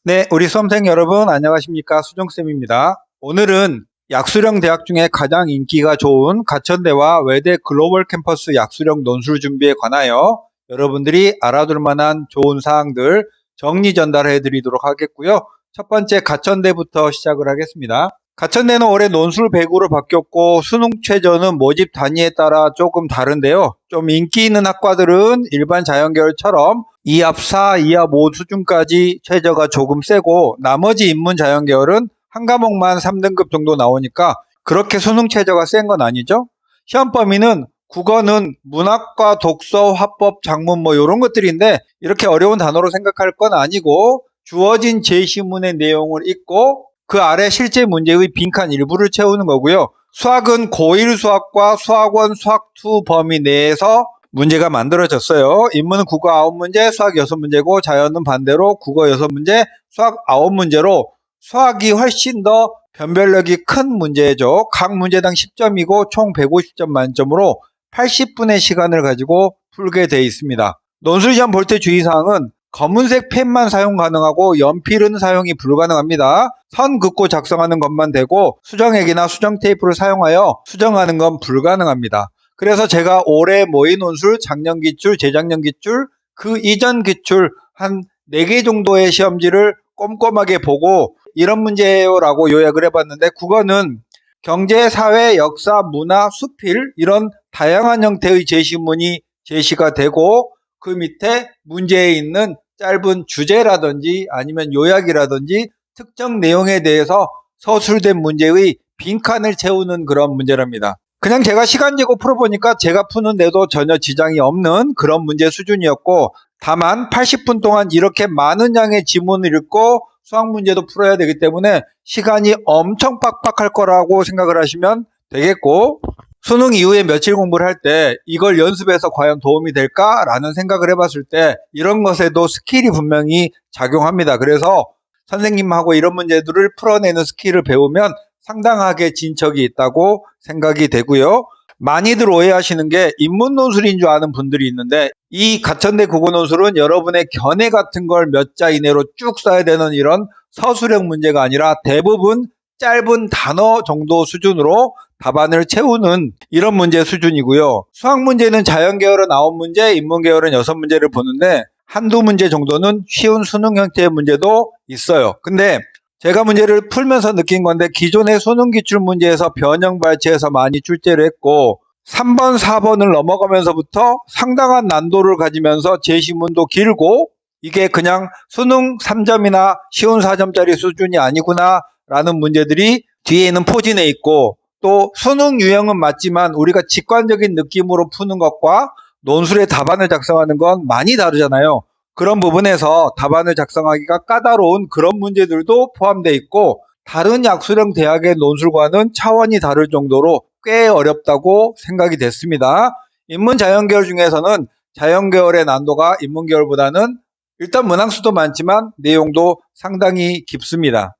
네, 우리 수험생 여러분 안녕하십니까? 수정쌤입니다. 오늘은 약수령 대학 중에 가장 인기가 좋은 가천대와 외대 글로벌 캠퍼스 약수령 논술 준비에 관하여 여러분들이 알아둘 만한 좋은 사항들 정리 전달해 드리도록 하겠고요. 첫 번째 가천대부터 시작을 하겠습니다. 가천대는 올해 논술 100으로 바뀌었고 수능 최저는 모집 단위에 따라 조금 다른데요. 좀 인기 있는 학과들은 일반 자연계열처럼 2합 4, 2합 5 수준까지 최저가 조금 세고 나머지 인문 자연계열은 한 과목만 3등급 정도 나오니까 그렇게 수능 최저가 센 건 아니죠. 시험 범위는 국어는 문학과 독서, 화법, 작문 뭐 이런 것들인데 이렇게 어려운 단어로 생각할 건 아니고 주어진 제시문의 내용을 읽고 그 아래 실제 문제의 빈칸 일부를 채우는 거고요. 수학은 고1 수학과 수학원 수학2 범위 내에서 문제가 만들어졌어요. 인문은 국어 9문제, 수학 6문제고 자연은 반대로 국어 6문제, 수학 9문제로 수학이 훨씬 더 변별력이 큰 문제죠. 각 문제당 10점이고 총 150점 만점으로 80분의 시간을 가지고 풀게 되어 있습니다. 논술시험 볼 때 주의사항은 검은색 펜만 사용 가능하고 연필은 사용이 불가능합니다. 선 긋고 작성하는 것만 되고 수정액이나 수정 테이프를 사용하여 수정하는 건 불가능합니다. 그래서 제가 올해 모의 논술, 작년 기출, 재작년 기출, 그 이전 기출 한 4개 정도의 시험지를 꼼꼼하게 보고 이런 문제예요 라고 요약을 해봤는데 국어는 경제, 사회, 역사, 문화, 수필 이런 다양한 형태의 제시문이 제시가 되고 그 밑에 문제에 있는 짧은 주제라든지 아니면 요약이라든지 특정 내용에 대해서 서술된 문제의 빈칸을 채우는 그런 문제랍니다. 그냥 제가 시간 재고 풀어보니까 제가 푸는데도 전혀 지장이 없는 그런 문제 수준이었고 다만 80분 동안 이렇게 많은 양의 지문을 읽고 수학 문제도 풀어야 되기 때문에 시간이 엄청 빡빡할 거라고 생각을 하시면 되겠고 수능 이후에 며칠 공부를 할 때 이걸 연습해서 과연 도움이 될까라는 생각을 해봤을 때 이런 것에도 스킬이 분명히 작용합니다. 그래서 선생님하고 이런 문제들을 풀어내는 스킬을 배우면 상당하게 진척이 있다고 생각이 되고요. 많이들 오해하시는 게 인문 논술인 줄 아는 분들이 있는데 이 가천대 국어 논술은 여러분의 견해 같은 걸 몇 자 이내로 쭉 써야 되는 이런 서술형 문제가 아니라 대부분 짧은 단어 정도 수준으로 답안을 채우는 이런 문제 수준이고요. 수학 문제는 자연계열은 9문제, 인문계열은 6문제를 보는데 한두 문제 정도는 쉬운 수능 형태의 문제도 있어요. 근데 제가 문제를 풀면서 느낀 건데 기존의 수능 기출 문제에서 변형 발췌해서 많이 출제를 했고 3번, 4번을 넘어가면서부터 상당한 난도를 가지면서 제시문도 길고 이게 그냥 수능 3점이나 쉬운 4점짜리 수준이 아니구나 라는 문제들이 뒤에는 포진해 있고 또 수능 유형은 맞지만 우리가 직관적인 느낌으로 푸는 것과 논술의 답안을 작성하는 건 많이 다르잖아요. 그런 부분에서 답안을 작성하기가 까다로운 그런 문제들도 포함되어 있고 다른 약수령 대학의 논술과는 차원이 다를 정도로 꽤 어렵다고 생각이 됐습니다. 인문자연계열 중에서는 자연계열의 난도가 인문계열보다는 일단 문항수도 많지만 내용도 상당히 깊습니다.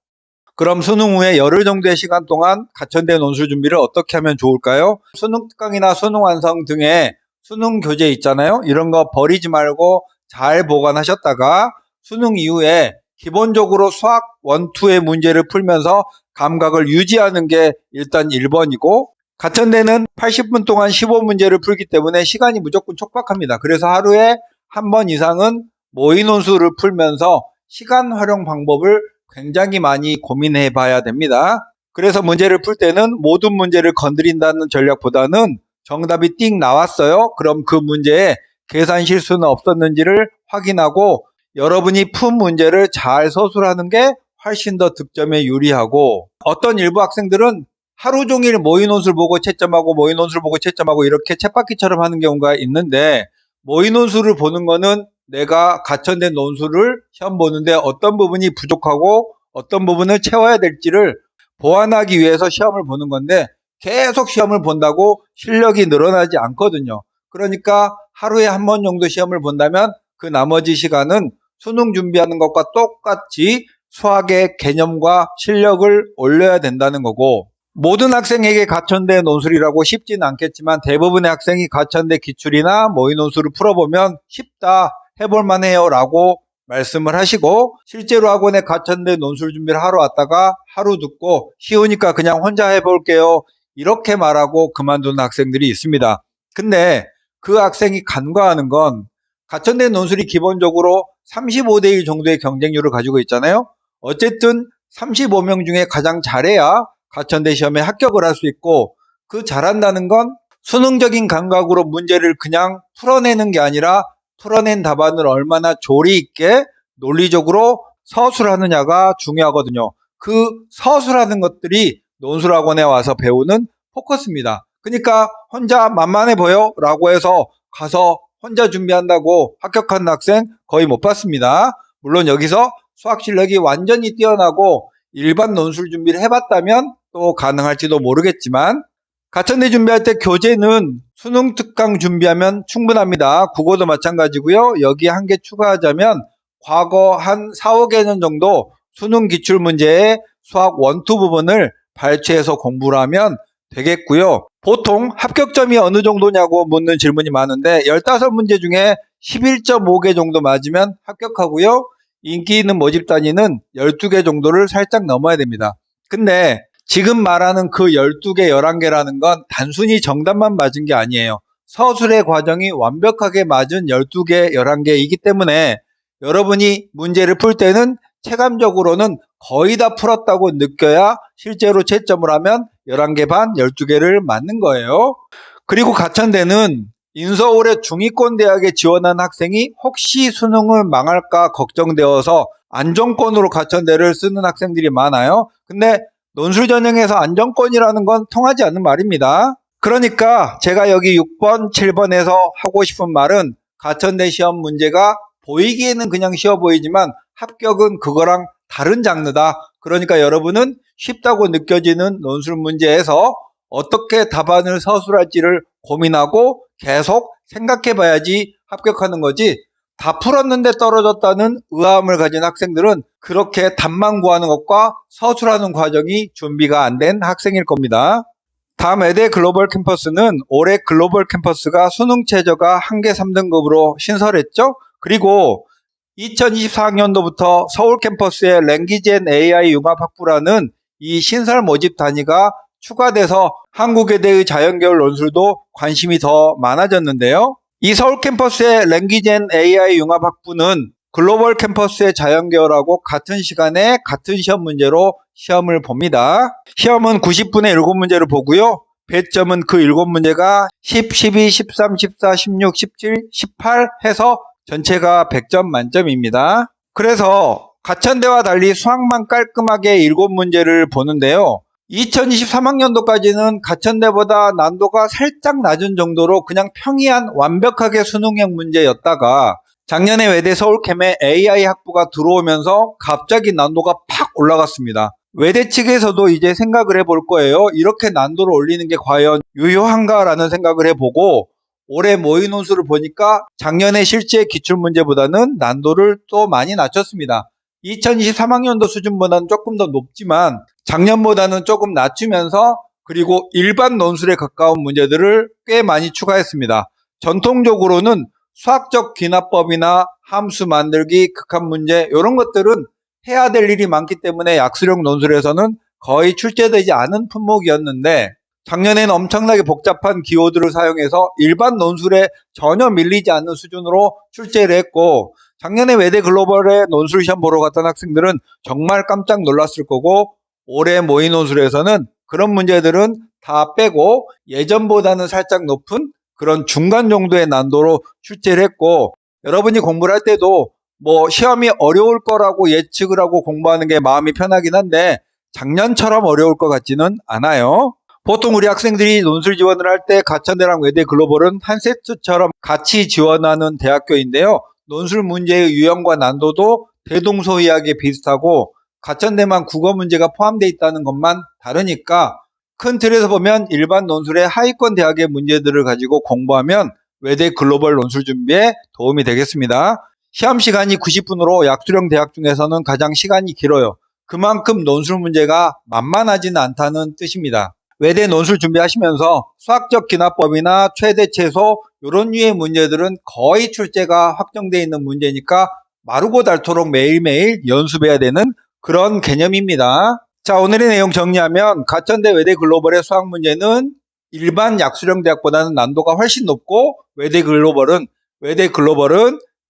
그럼 수능 후에 열흘 정도의 시간 동안 가천대 논술 준비를 어떻게 하면 좋을까요? 수능 특강이나 수능 완성 등의 수능 교재 있잖아요. 이런 거 버리지 말고 잘 보관하셨다가 수능 이후에 기본적으로 수학 1, 2의 문제를 풀면서 감각을 유지하는 게 일단 1번이고 가천대는 80분 동안 15문제를 풀기 때문에 시간이 무조건 촉박합니다. 그래서 하루에 한 번 이상은 모의 논술을 풀면서 시간 활용 방법을 굉장히 많이 고민해 봐야 됩니다. 그래서 문제를 풀 때는 모든 문제를 건드린다는 전략보다는 정답이 띵 나왔어요. 그럼 그 문제에 계산 실수는 없었는지를 확인하고 여러분이 푼 문제를 잘 서술하는 게 훨씬 더 득점에 유리하고 어떤 일부 학생들은 하루 종일 모의 논술 보고 채점하고 모의 논술 보고 채점하고 이렇게 쳇바퀴처럼 하는 경우가 있는데 모의 논술을 보는 거는 내가 가천된 논술을 시험 보는데 어떤 부분이 부족하고 어떤 부분을 채워야 될지를 보완하기 위해서 시험을 보는 건데 계속 시험을 본다고 실력이 늘어나지 않거든요. 그러니까 하루에 한 번 정도 시험을 본다면 그 나머지 시간은 수능 준비하는 것과 똑같이 수학의 개념과 실력을 올려야 된다는 거고 모든 학생에게 가천대 논술이라고 쉽지는 않겠지만 대부분의 학생이 가천대 기출이나 모의 논술을 풀어보면 쉽다, 해볼만 해요 라고 말씀을 하시고 실제로 학원에 가천대 논술 준비를 하러 왔다가 하루 듣고 쉬우니까 그냥 혼자 해볼게요. 이렇게 말하고 그만두는 학생들이 있습니다. 근데 그 학생이 간과하는 건 가천대 논술이 기본적으로 35대 1 정도의 경쟁률을 가지고 있잖아요. 어쨌든 35명 중에 가장 잘해야 가천대 시험에 합격을 할 수 있고 그 잘한다는 건 수능적인 감각으로 문제를 그냥 풀어내는 게 아니라 풀어낸 답안을 얼마나 조리 있게 논리적으로 서술하느냐가 중요하거든요. 그 서술하는 것들이 논술학원에 와서 배우는 포커스입니다. 그러니까 혼자 만만해 보여 라고 해서 가서 혼자 준비한다고 합격한 학생 거의 못 봤습니다. 물론 여기서 수학 실력이 완전히 뛰어나고 일반 논술 준비를 해봤다면 또 가능할지도 모르겠지만 가천대 준비할 때 교재는 수능 특강 준비하면 충분합니다. 국어도 마찬가지고요. 여기 한 개 추가하자면 과거 한 4, 5개년 정도 수능 기출문제의 수학 1, 2 부분을 발췌해서 공부를 하면 되겠고요. 보통 합격점이 어느 정도냐고 묻는 질문이 많은데 15문제 중에 11.5개 정도 맞으면 합격하고요. 인기 있는 모집 단위는 12개 정도를 살짝 넘어야 됩니다. 근데 지금 말하는 그 12개, 11개라는 건 단순히 정답만 맞은 게 아니에요. 서술의 과정이 완벽하게 맞은 12개, 11개이기 때문에 여러분이 문제를 풀 때는 체감적으로는 거의 다 풀었다고 느껴야 실제로 채점을 하면 11개 반, 12개를 맞는 거예요. 그리고 가천대는 인서울의 중위권 대학에 지원한 학생이 혹시 수능을 망할까 걱정되어서 안정권으로 가천대를 쓰는 학생들이 많아요. 근데 논술 전형에서 안정권이라는 건 통하지 않는 말입니다. 그러니까 제가 여기 6번, 7번에서 하고 싶은 말은 가천대 시험 문제가 보이기에는 그냥 쉬워 보이지만 합격은 그거랑 다른 장르다. 그러니까 여러분은 쉽다고 느껴지는 논술 문제에서 어떻게 답안을 서술할지를 고민하고 계속 생각해 봐야지 합격하는 거지, 다 풀었는데 떨어졌다는 의아함을 가진 학생들은 그렇게 답만 구하는 것과 서술하는 과정이 준비가 안 된 학생일 겁니다. 다음 외대 글로벌 캠퍼스는 올해 글로벌 캠퍼스가 수능 최저가 한계 3등급으로 신설했죠. 그리고 2024학년도부터 서울 캠퍼스에 랭귀지 앤 AI 융합학부라는 이 신설 모집 단위가 추가돼서 한국외대의 자연계열 논술도 관심이 더 많아졌는데요. 이 서울 캠퍼스의 랭귀지 앤 AI 융합학부는 글로벌 캠퍼스의 자연계열하고 같은 시간에 같은 시험 문제로 시험을 봅니다. 시험은 90분에 7문제를 보고요. 배점은 그 7문제가 10, 12, 13, 14, 16, 17, 18 해서 전체가 100점 만점입니다. 그래서 가천대와 달리 수학만 깔끔하게 7문제를 보는데요. 2023학년도까지는 가천대보다 난도가 살짝 낮은 정도로 그냥 평이한 완벽하게 수능형 문제였다가 작년에 외대 서울캠에 AI 학부가 들어오면서 갑자기 난도가 팍 올라갔습니다. 외대 측에서도 이제 생각을 해볼 거예요. 이렇게 난도를 올리는 게 과연 유효한가라는 생각을 해보고 올해 모의 논술을 보니까 작년에 실제 기출문제보다는 난도를 또 많이 낮췄습니다. 2023학년도 수준보다는 조금 더 높지만 작년보다는 조금 낮추면서 그리고 일반 논술에 가까운 문제들을 꽤 많이 추가했습니다. 전통적으로는 수학적 귀납법이나 함수 만들기, 극한 문제 이런 것들은 해야 될 일이 많기 때문에 약수령 논술에서는 거의 출제되지 않은 품목이었는데 작년에는 엄청나게 복잡한 기호들을 사용해서 일반 논술에 전혀 밀리지 않는 수준으로 출제를 했고 작년에 외대 글로벌에 논술 시험 보러 갔던 학생들은 정말 깜짝 놀랐을 거고 올해 모의 논술에서는 그런 문제들은 다 빼고 예전보다는 살짝 높은 그런 중간 정도의 난도로 출제를 했고 여러분이 공부를 할 때도 뭐 시험이 어려울 거라고 예측을 하고 공부하는 게 마음이 편하긴 한데 작년처럼 어려울 것 같지는 않아요. 보통 우리 학생들이 논술 지원을 할 때 가천대랑 외대 글로벌은 한 세트처럼 같이 지원하는 대학교인데요. 논술 문제의 유형과 난도도 대동소이하게 비슷하고 가천대만 국어 문제가 포함되어 있다는 것만 다르니까 큰 틀에서 보면 일반 논술의 하위권 대학의 문제들을 가지고 공부하면 외대 글로벌 논술 준비에 도움이 되겠습니다. 시험 시간이 90분으로 약수령 대학 중에서는 가장 시간이 길어요. 그만큼 논술 문제가 만만하지는 않다는 뜻입니다. 외대 논술 준비하시면서 수학적 기납법이나 최대 최소 이런 류의 문제들은 거의 출제가 확정되어 있는 문제니까 마르고 닳도록 매일매일 연습해야 되는 그런 개념입니다. 자, 오늘의 내용 정리하면 가천대 외대 글로벌의 수학 문제는 일반 약수령 대학보다는 난도가 훨씬 높고 외대 글로벌은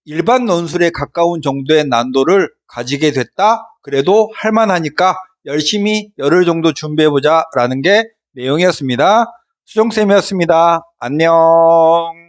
일반 논술에 가까운 정도의 난도를 가지게 됐다. 그래도 할만하니까 열심히 열흘 정도 준비해보자 라는 게 내용이었습니다. 수정쌤이었습니다. 안녕.